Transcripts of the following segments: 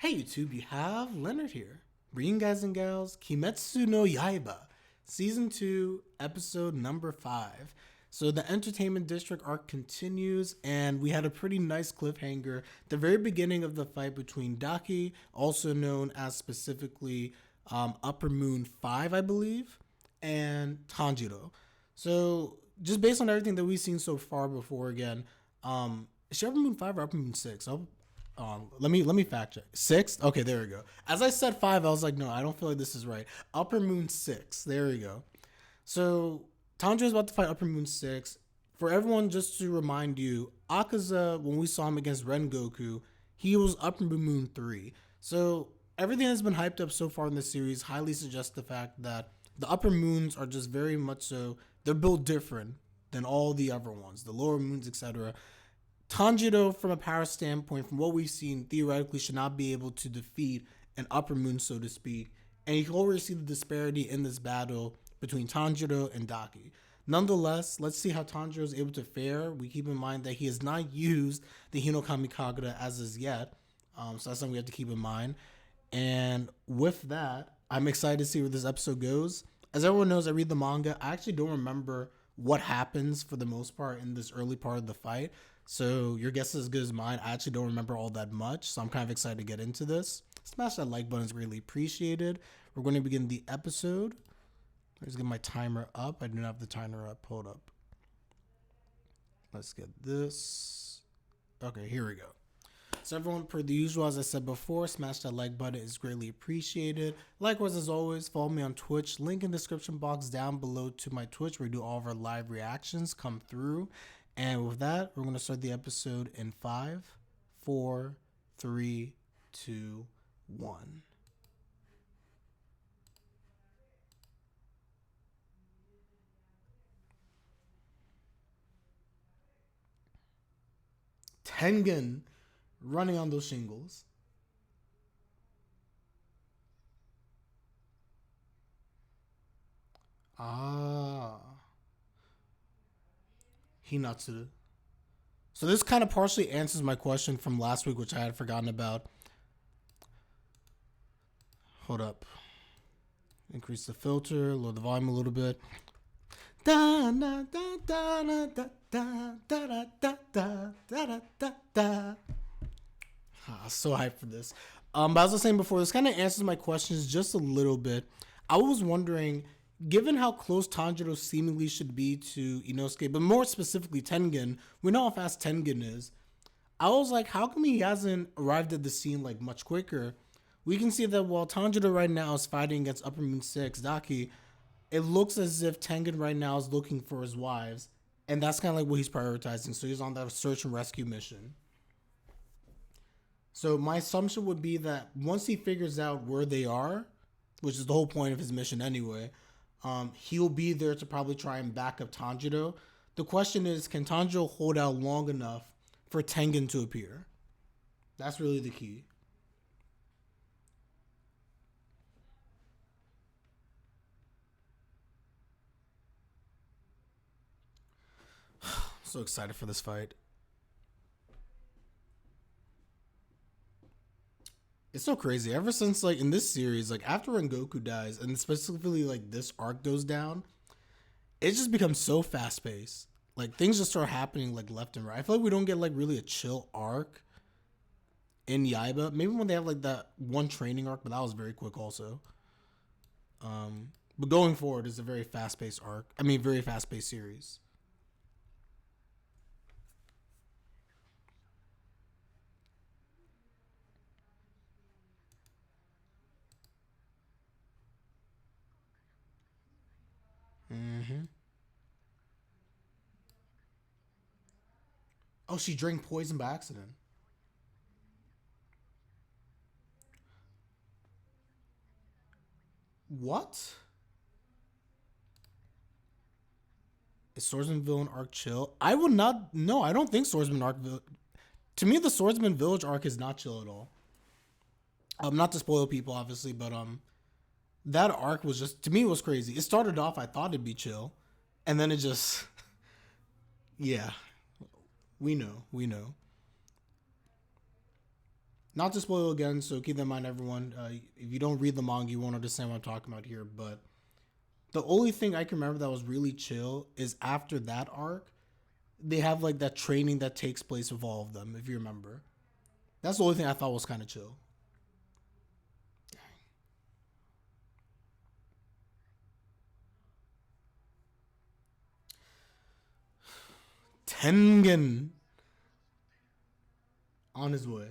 Hey YouTube, you have Leonard here, bringing guys and gals Kimetsu no Yaiba, Season 2, Episode number 5. So the Entertainment District arc continues, and we had a pretty nice cliffhanger at the very beginning of the fight between Daki, also known as specifically Upper Moon 5, I believe, and Tanjiro. So just based on everything that we've seen so far before, again, is she Upper Moon 5 or Upper Moon 6? Let me fact check. 6? Okay, there we go. As I said 5, I was like, no, I don't feel like this is right. Upper Moon 6. There we go. So Tanjiro's about to fight Upper Moon 6. For everyone, just to remind you, Akaza, when we saw him against Rengoku, he was Upper Moon 3. So everything that's been hyped up so far in the series highly suggests the fact that the Upper Moons are just very much so, they're built different than all the other ones, the lower moons, etc. Tanjiro, from a power standpoint, from what we've seen, theoretically should not be able to defeat an upper moon, so to speak. And you can already see the disparity in this battle between Tanjiro and Daki. Nonetheless, let's see how Tanjiro is able to fare. We keep in mind that he has not used the Hinokami Kagura as of yet. So that's something we have to keep in mind. And with that, I'm excited to see where this episode goes. As everyone knows, I read the manga. I actually don't remember what happens for the most part in this early part of the fight. So your guess is as good as mine. I actually don't remember all that much, so I'm kind of excited to get into this. Smash that like button is greatly appreciated. We're going to begin the episode. Let's get my timer up. I do not have the timer up. Hold up. Let's get this. Okay, here we go. So everyone, per the usual, as I said before, smash that like button is greatly appreciated. Likewise, as always, follow me on Twitch. Link in the description box down below to my Twitch where we do all of our live reactions come through. And with that, we're going to start the episode in 5, 4, 3, 2, 1. Tengen running on those shingles. Ah. Hinatsu. So this kind of partially answers my question from last week, which I had forgotten about. Hold up. Increase the filter, lower the volume a little bit. Da da da da da da da da da da da da. So hyped for this. But as I was saying before, this kind of answers my questions just a little bit. I was wondering, given how close Tanjiro seemingly should be to Inosuke, but more specifically Tengen, we know how fast Tengen is. I was like, how come he hasn't arrived at the scene like much quicker? We can see that while Tanjiro right now is fighting against Upper Moon 6, Daki, it looks as if Tengen right now is looking for his wives, and that's kind of like what he's prioritizing. So he's on that search and rescue mission. So my assumption would be that once he figures out where they are, which is the whole point of his mission anyway, he'll be there to probably try and back up Tanjiro. The question is, can Tanjiro hold out long enough for Tengen to appear? That's really the key. So excited for this fight. It's so crazy. Ever since, like, in this series, like, after Rengoku dies, and specifically, like, this arc goes down, it just becomes so fast-paced. Like, things just start happening, like, left and right. I feel like we don't get, like, really a chill arc in Yaiba. Maybe when they have, like, that one training arc, but that was very quick also. But going forward is a very fast-paced arc. I mean, very fast-paced series. Mm-hmm. Oh, she drank poison by accident. What? Is Swordsman Villain arc chill? I would not. No, I don't think Swordsman arc. To me, the Swordsman Village arc is not chill at all. Not to spoil people, obviously, but that arc was just, to me, it was crazy. It started off, I thought it'd be chill, and then it just, yeah, we know. Not to spoil again, so keep that in mind, everyone. If you don't read the manga, you won't understand what I'm talking about here. But the only thing I can remember that was really chill is after that arc, they have like that training that takes place with all of them, if you remember. That's the only thing I thought was kind of chill. Tengen on his way.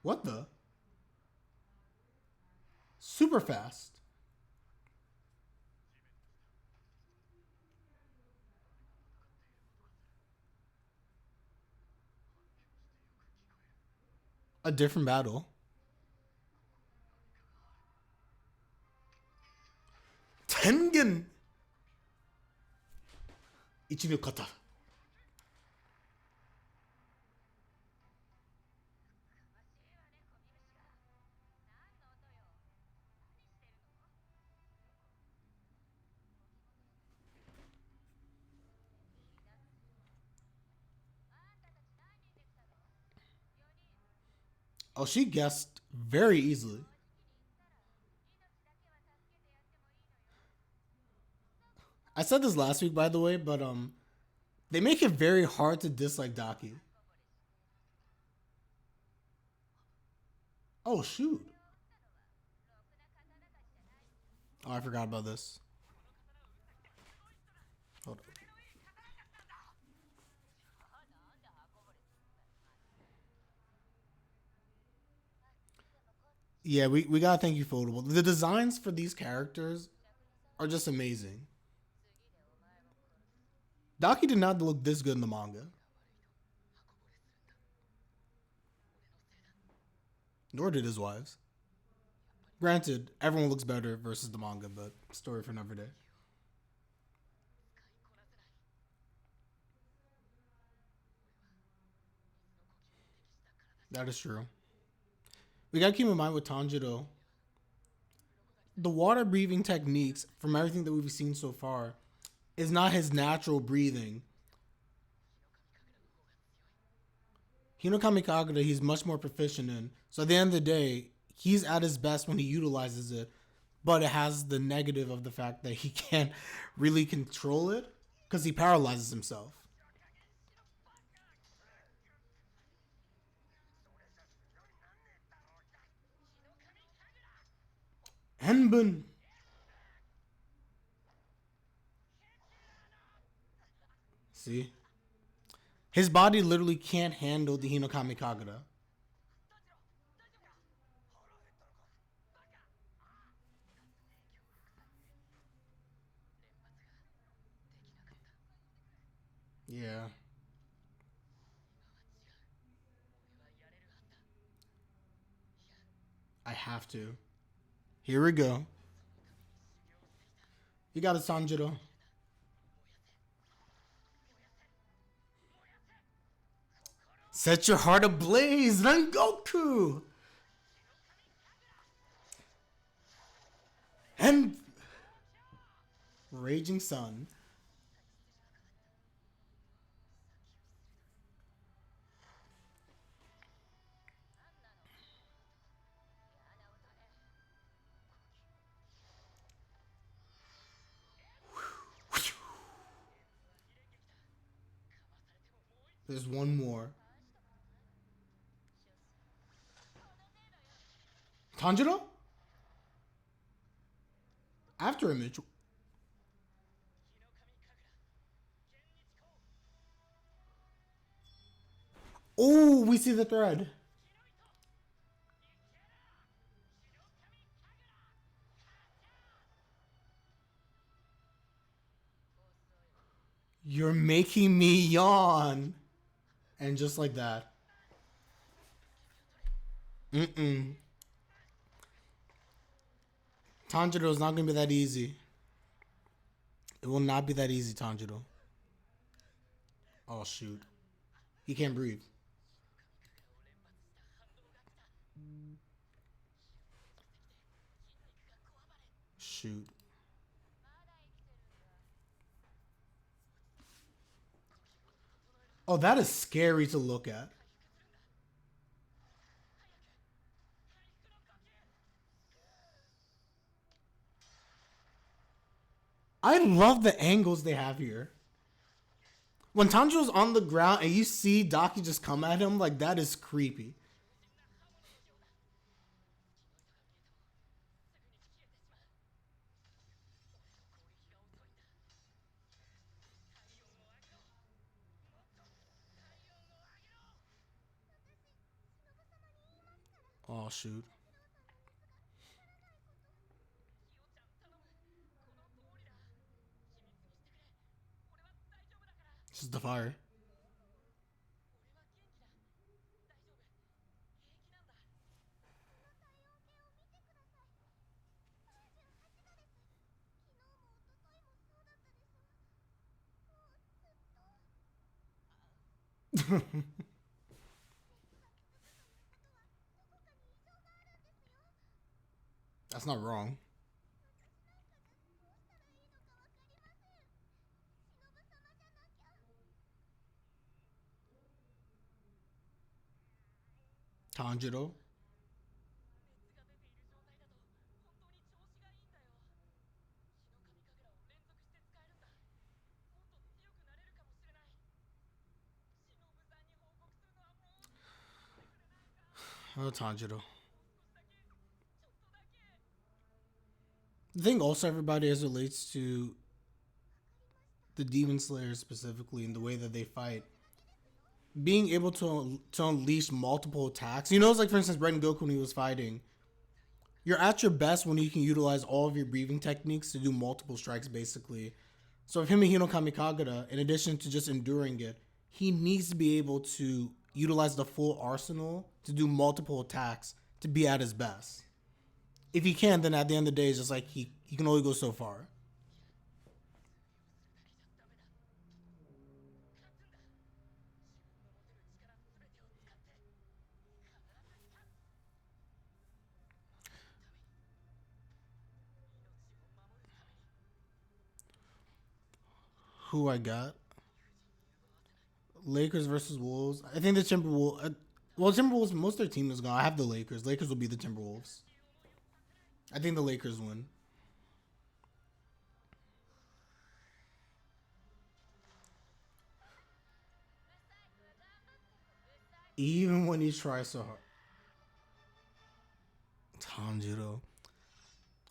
What the? Super fast. A different battle. Tengen! Ichi no kata. Oh, she guessed very easily. I said this last week, by the way, but they make it very hard to dislike Daki. Oh shoot! Oh, I forgot about this. Hold on. Yeah, we gotta thank you, Foldable. The designs for these characters are just amazing. Daki did not look this good in the manga. Nor did his wives. Granted, everyone looks better versus the manga, but story for another day. That is true. We gotta keep in mind with Tanjiro, the water breathing techniques from everything that we've seen so far is not his natural breathing. Hinokami Kagura, he's much more proficient in. So at the end of the day, he's at his best when he utilizes it, but it has the negative of the fact that he can't really control it because he paralyzes himself. Henbun. See? His body literally can't handle the Hinokami Kagura. Yeah. I have to. Here we go. You got it, Sanjiro. Set your heart ablaze, Rengoku! And Raging Sun. There's one more. Tanjiro? After image. Oh, we see the thread. You're making me yawn. And just like that. Mm-mm. Tanjiro is not going to be that easy. It will not be that easy, Tanjiro. Oh, shoot. He can't breathe. Shoot. Oh, that is scary to look at. I love the angles they have here. When Tanjiro's on the ground and you see Daki just come at him, like that is creepy. Oh shoot. This is the fire. That's not wrong. Tanjiro. Oh, Tanjiro. I think also everybody as it relates to the Demon Slayer specifically and the way that they fight, being able to unleash multiple attacks. You know, it's like for instance, Ren Goku when he was fighting. You're at your best when you can utilize all of your breathing techniques to do multiple strikes, basically. So if him and Hino Kamikagura, in addition to just enduring it, he needs to be able to utilize the full arsenal to do multiple attacks to be at his best. If he can, then at the end of the day, it's just like he can only go so far. Who I got? Lakers versus Wolves. I think the Timberwolves. Well, Timberwolves. Most of their team is gone. I have the Lakers. Lakers will be the Timberwolves. I think the Lakers win. Even when he tries so hard. Tanjiro.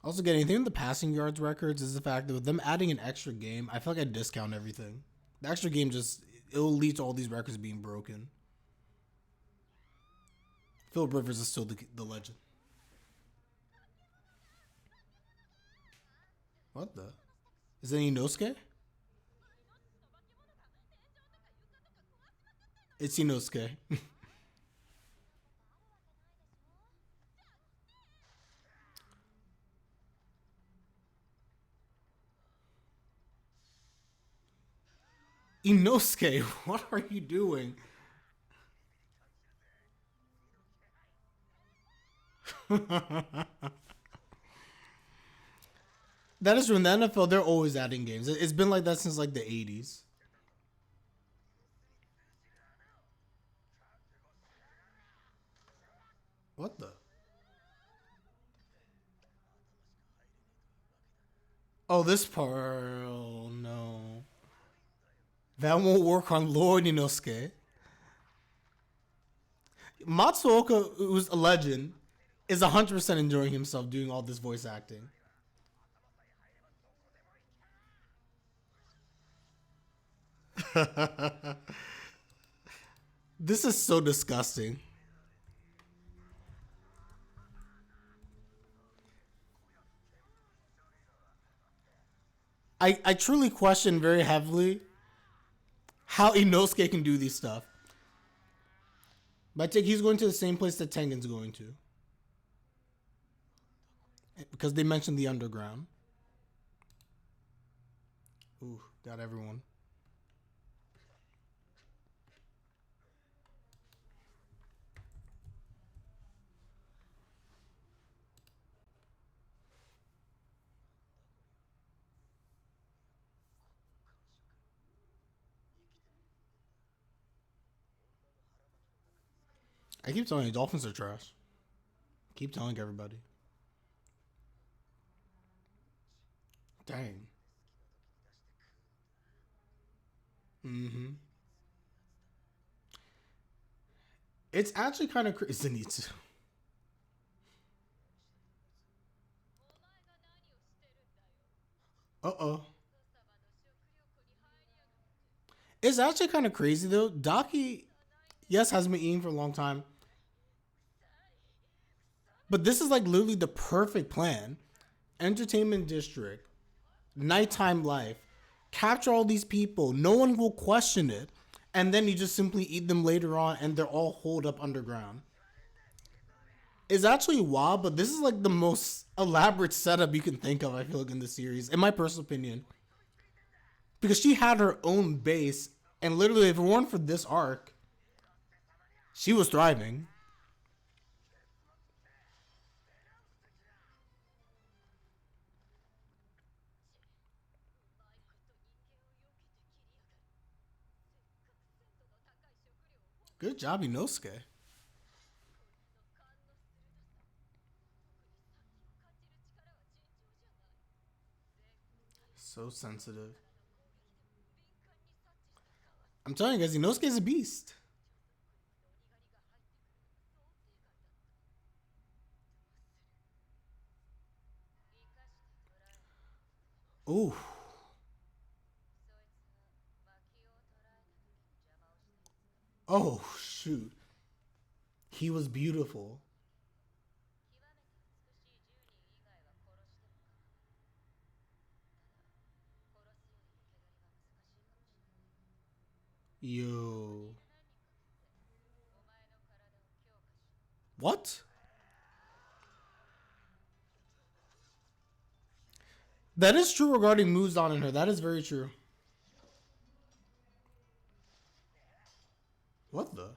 Also, getting anything in the passing yards records is the fact that with them adding an extra game, I feel like I discount everything. The extra game just it'll lead to all these records being broken. Philip Rivers is still the legend. What the? Is that Inosuke? It's Inosuke. Inosuke, what are you doing? That is true. In the NFL, they're always adding games. It's been like that since like the 80s. What the? Oh, this part. Oh, no. That won't work on Lord Inosuke. Matsuoka, who's a legend, is 100% enjoying himself doing all this voice acting. This is so disgusting. I truly question very heavily how Inosuke can do these stuff. But I think he's going to the same place that Tengen's going to. Because they mentioned the underground. Ooh, got everyone. I keep telling you, dolphins are trash. Keep telling everybody. Dang. Mm-hmm. It's actually kind of crazy. Zenitsu. Uh-oh. It's actually kind of crazy, though. Daki, yes, has been eating for a long time. But this is like literally the perfect plan. Entertainment district, nighttime life, capture all these people. No one will question it. And then you just simply eat them later on and they're all holed up underground. It's actually wild, but this is like the most elaborate setup you can think of, I feel like, in the series, in my personal opinion. Because she had her own base, and literally, if it weren't for this arc, she was thriving. Good job, Inosuke. So sensitive. I'm telling you guys, Inosuke is a beast. Ooh. Oh, shoot. He was beautiful. Yo. What? That is true regarding moves on in her. That is very true. What the?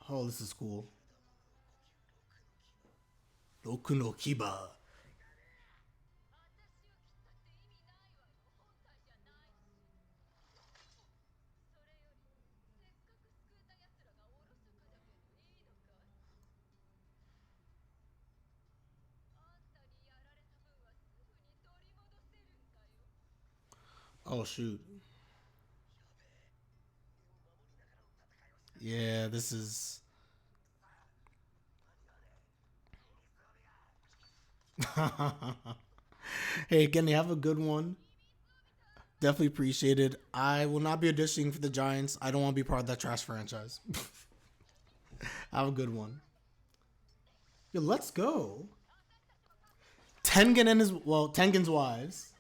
Oh, this is cool. Roku no Kiba. Oh, shoot. Yeah, this is. Hey, Kenny, have a good one. Definitely appreciated. I will not be auditioning for the Giants. I don't want to be part of that trash franchise. Have a good one. Yo, let's go. Tengen and his Tengen's wives.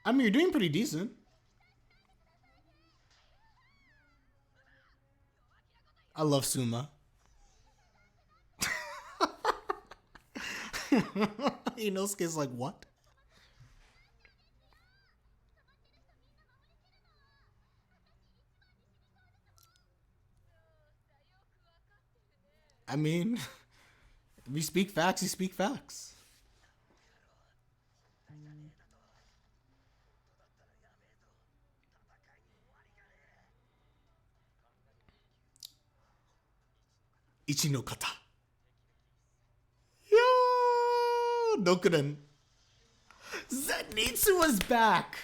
I mean, you're doing pretty decent. I love Suma. Inosuke's like, what? I mean, if you speak facts, you speak facts. Ichi no kata. Yo! Dokuren. Zenitsu was back!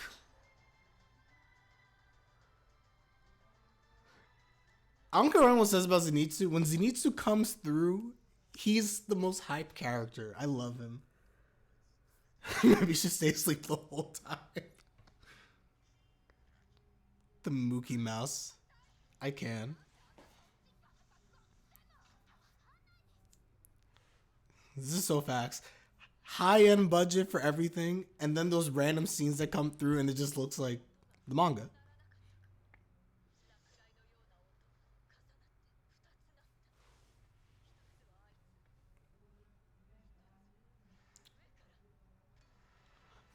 I don't care what anyone says about Zenitsu. When Zenitsu comes through, he's the most hype character. I love him. Maybe you should stay asleep the whole time. The Mookie Mouse. I can. This is so facts. High end budget for everything, and then those random scenes that come through, and it just looks like the manga.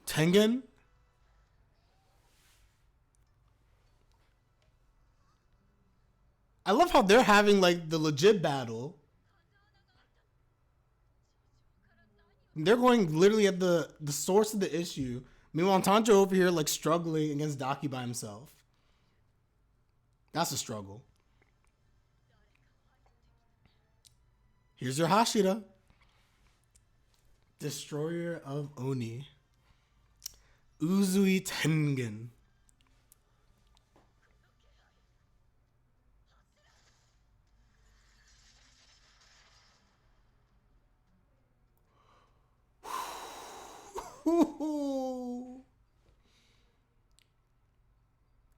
Tengen? I love how they're having like the legit battle. They're going literally at the source of the issue. Meanwhile, Tanjiro over here like struggling against Daki by himself. That's a struggle. Here's your Hashira, Destroyer of Oni, Uzui Tengen.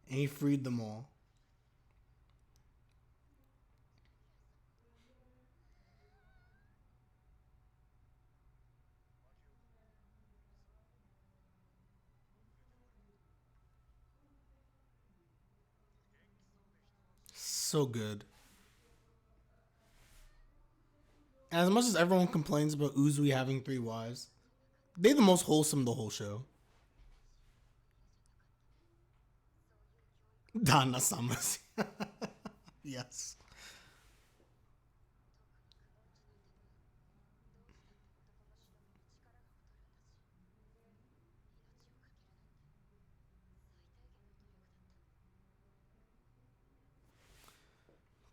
And he freed them all. So good. As much as everyone complains about Uzui having 3 wives, they the most wholesome the whole show. Dana Samas. Yes.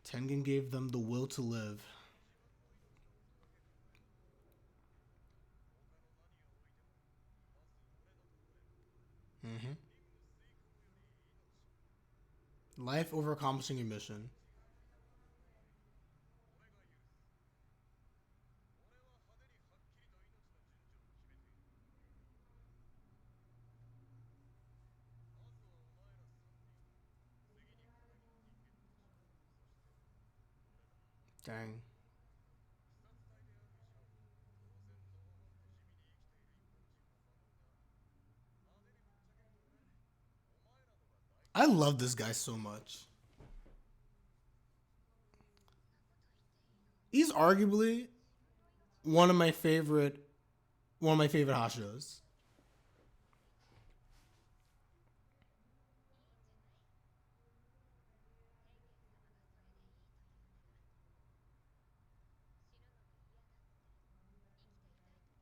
Tengen gave them the will to live. Mm-hmm. Life over accomplishing a mission. Dang. I love this guy so much. He's arguably one of my favorite Hashos.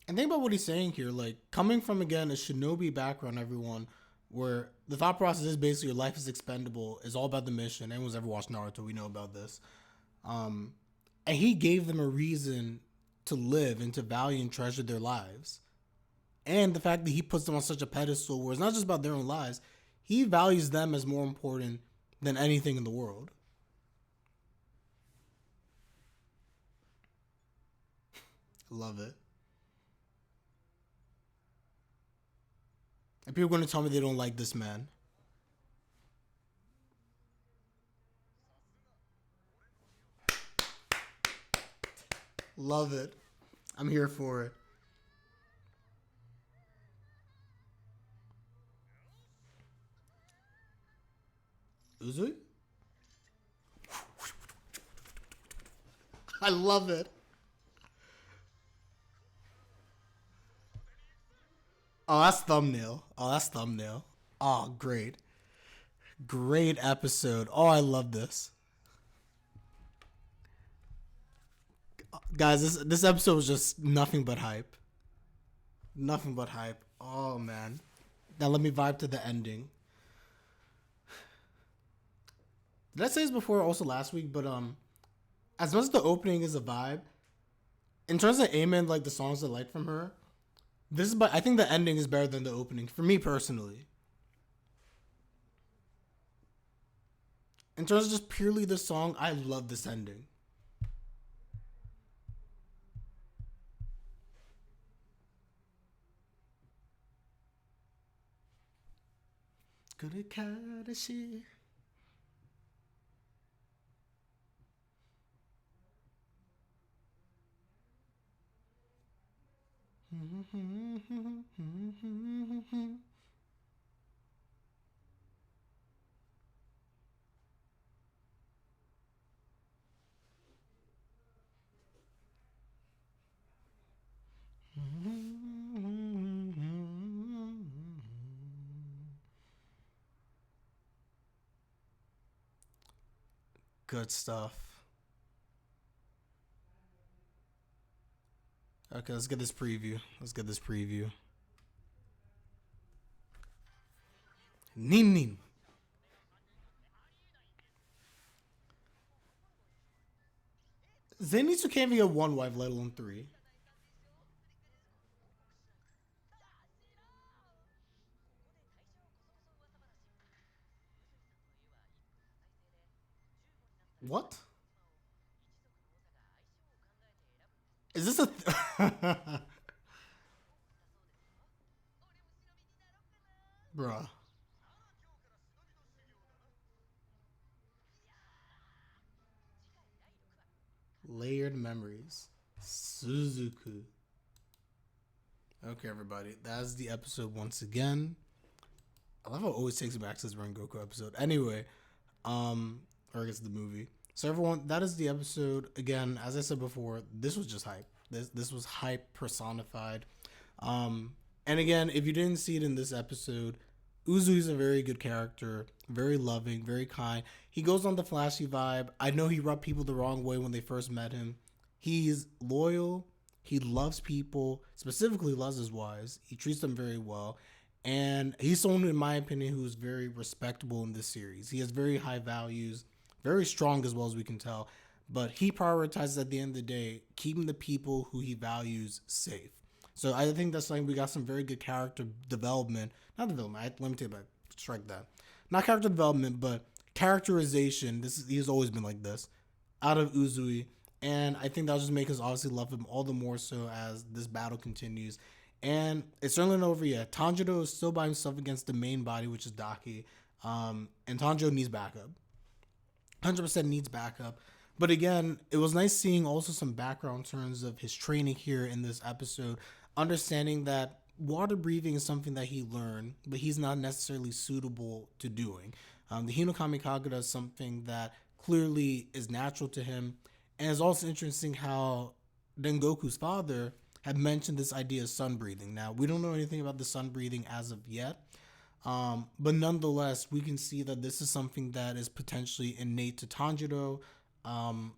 And think about what he's saying here, like coming from again a shinobi background, everyone, where the thought process is basically your life is expendable, is all about the mission. Anyone's ever watched Naruto, we know about this. Um, and he gave them a reason to live and to value and treasure their lives. And the fact that he puts them on such a pedestal where it's not just about their own lives, he values them as more important than anything in the world. Love it. And people are going to tell me they don't like this man. Love it. I'm here for it. Uzui? I love it. Oh, that's thumbnail. Oh, that's thumbnail. Oh, great. Great episode. Oh, I love this. Guys, this episode was just nothing but hype. Nothing but hype. Oh man. Now let me vibe to the ending. Did I say this before also last week? But as much as the opening is a vibe, in terms of Amen, like the songs I like from her, this is but I think the ending is better than the opening for me personally. In terms of just purely the song, I love this ending. Good stuff. Okay, let's get this preview. Let's get this preview. Nin Nin. Zenitsu can't even get one wife, let alone three. What? Is this a... Bruh. Layered memories. Suzuku. Okay, everybody. That's the episode once again. I love how it always takes me back to this Rengoku episode. Anyway, or I guess the movie. So everyone, that is the episode. Again, as I said before, this was just hype. This was hype personified. And again, if you didn't see it in this episode, Uzui's a very good character, very loving, very kind. He goes on the flashy vibe. I know he rubbed people the wrong way when they first met him. He's loyal. He loves people, specifically loves his wives. He treats them very well. And he's someone, in my opinion, who's very respectable in this series. He has very high values, very strong as well as we can tell. But he prioritizes at the end of the day, keeping the people who he values safe. So I think that's something we got some very good character development. Not development, let me take it back. Strike that. Not character development, but characterization. He's always been like this. Out of Uzui. And I think that'll just make us obviously love him all the more so as this battle continues. And it's certainly not over yet. Tanjiro is still by himself against the main body, which is Daki. And Tanjiro needs backup. 100% needs backup. But again, it was nice seeing also some background in terms of his training here in this episode. Understanding that water breathing is something that he learned, but he's not necessarily suitable to doing. The Hinokami Kagura is something that clearly is natural to him. And it's also interesting how Rengoku's father had mentioned this idea of sun breathing. Now, we don't know anything about the sun breathing as of yet. But nonetheless, we can see that this is something that is potentially innate to Tanjiro,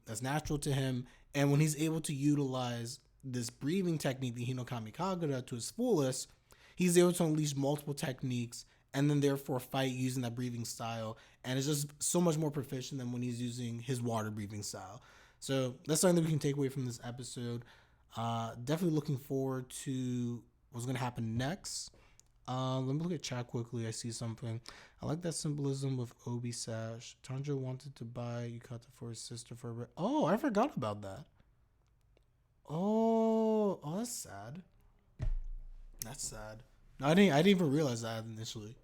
that's natural to him. And when he's able to utilize this breathing technique, the Hinokami Kagura, to his fullest, he's able to unleash multiple techniques and then therefore fight using that breathing style. And it's just so much more proficient than when he's using his water breathing style. So that's something that we can take away from this episode. Definitely looking forward to what's going to happen next. Let me look at chat quickly. I see something. I like that symbolism with Obi Sash. Tanjiro wanted to buy Yukata for his sister for a... Oh, I forgot about that. Oh, that's sad. That's sad. No, I didn't even realize that initially.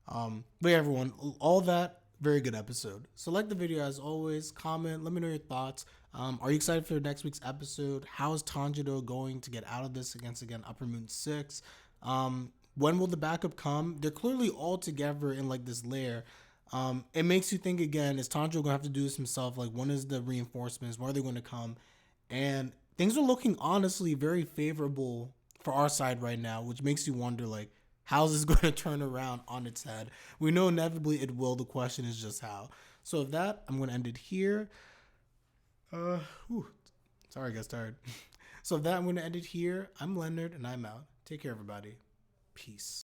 But yeah, everyone, all that, very good episode. So like the video as always, comment, let me know your thoughts. Are you excited for next week's episode? How is Tanjiro going to get out of this against, again, Upper Moon 6? When will the backup come? They're clearly all together in like this lair. It makes you think again, is Tanjiro going to have to do this himself? Like, when is the reinforcements? Where are they going to come? And things are looking honestly very favorable for our side right now, which makes you wonder, like, how's this going to turn around on its head? We know inevitably it will. The question is just how. So with that, I'm going to end it here. Sorry, I got tired. So with that, I'm going to end it here. I'm Leonard, and I'm out. Take care, everybody. Peace.